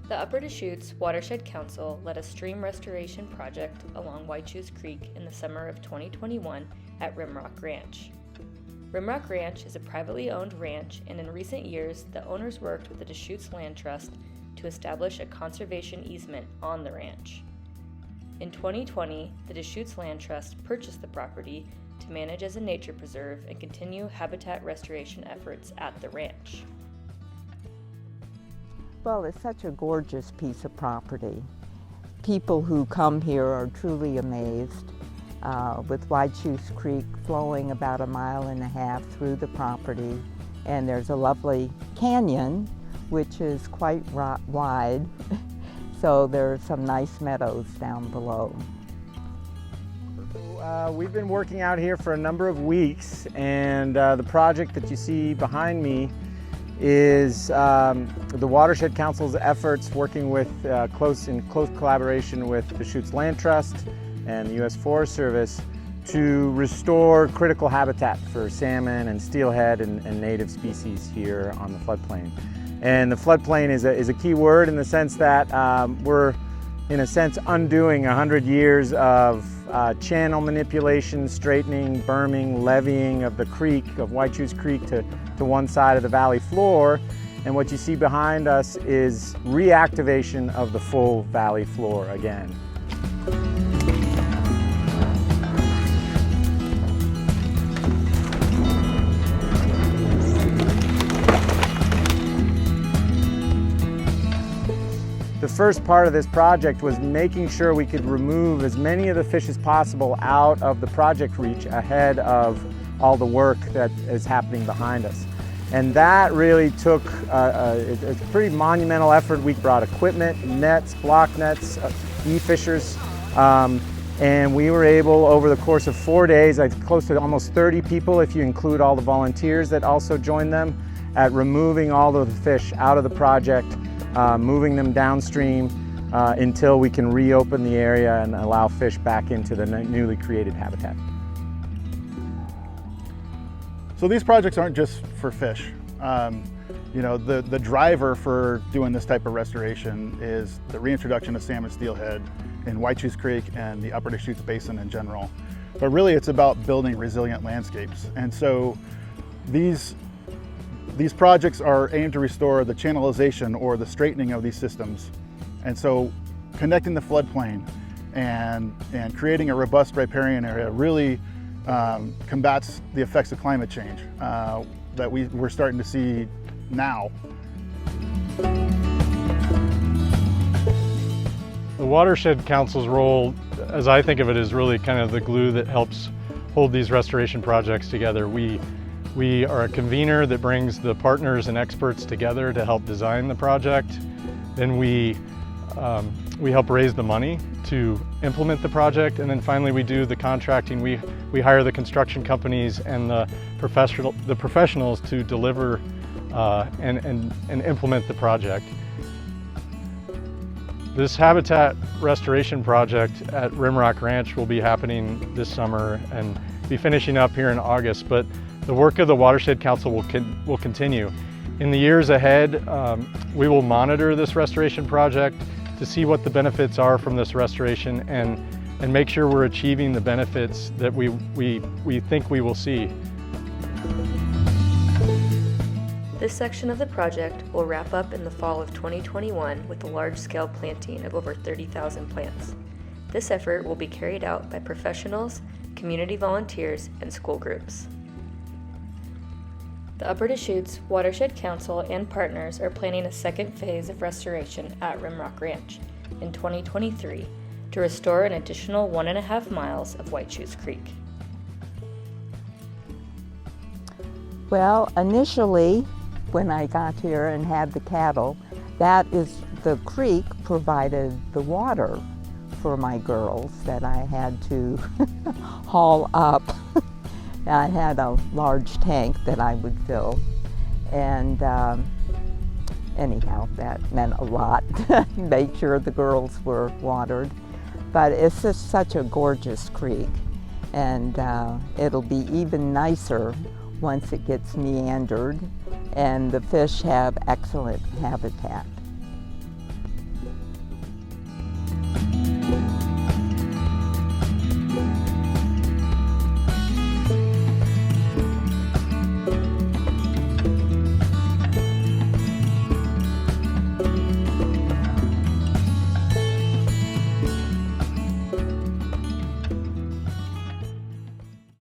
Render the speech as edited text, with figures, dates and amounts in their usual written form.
The Upper Deschutes Watershed Council led a stream restoration project along Whychus Creek in the summer of 2021 at Rimrock Ranch. Rimrock Ranch is a privately owned ranch, and in recent years, the owners worked with the Deschutes Land Trust to establish a conservation easement on the ranch. In 2020, the Deschutes Land Trust purchased the property to manage as a nature preserve and continue habitat restoration efforts at the ranch. Well, it's such a gorgeous piece of property. People who come here are truly amazed. With Whychus Creek flowing about 1.5 miles through the property, and there's a lovely canyon which is quite wide, so there are some nice meadows down below. We've been working out here for a number of weeks, and the project that you see behind me is the Watershed Council's efforts working with in close collaboration with the Deschutes Land Trust and the U.S. Forest Service to restore critical habitat for salmon and steelhead and native species here on the floodplain. And the floodplain is a key word in the sense that we're, in a sense, undoing 100 years of channel manipulation, straightening, berming, leveeing of the creek, of Whychus Creek to one side of the valley floor. And what you see behind us is reactivation of the full valley floor again. The first part of this project was making sure we could remove as many of the fish as possible out of the project reach ahead of all the work that is happening behind us. And that really took it's a pretty monumental effort. We brought equipment, nets, block nets, e-fishers, and we were able, over the course of 4 days, close to almost 30 people if you include all the volunteers that also joined them, at removing all of the fish out of the project, moving them downstream until we can reopen the area and allow fish back into the newly created habitat. So these projects aren't just for fish. You know, the driver for doing this type of restoration is the reintroduction of salmon steelhead in Whychus Creek and the Upper Deschutes Basin in general. But really it's about building resilient landscapes. And so these projects are aimed to restore the channelization or the straightening of these systems. And so connecting the floodplain and creating a robust riparian area really combats the effects of climate change that we're starting to see now. The Watershed Council's role, as I think of it, is really kind of the glue that helps hold these restoration projects together. We are a convener that brings the partners and experts together to help design the project. Then we help raise the money to implement the project, and then finally we do the contracting. We hire the construction companies and the professionals to deliver and implement the project. This habitat restoration project at Rimrock Ranch will be happening this summer and be finishing up here in August, but the work of the Watershed Council will continue. In the years ahead, we will monitor this restoration project to see what the benefits are from this restoration and make sure we're achieving the benefits that we think we will see. This section of the project will wrap up in the fall of 2021 with a large-scale planting of over 30,000 plants. This effort will be carried out by professionals, community volunteers, and school groups. The Upper Deschutes Watershed Council and partners are planning a second phase of restoration at Rimrock Ranch in 2023 to restore an additional 1.5 miles of Whychus Creek. Well, initially, when I got here and had the cattle, the creek provided the water for my girls that I had to haul up. I had a large tank that I would fill, and anyhow, that meant a lot to make sure the girls were watered. But it's just such a gorgeous creek, and it'll be even nicer once it gets meandered and the fish have excellent habitat.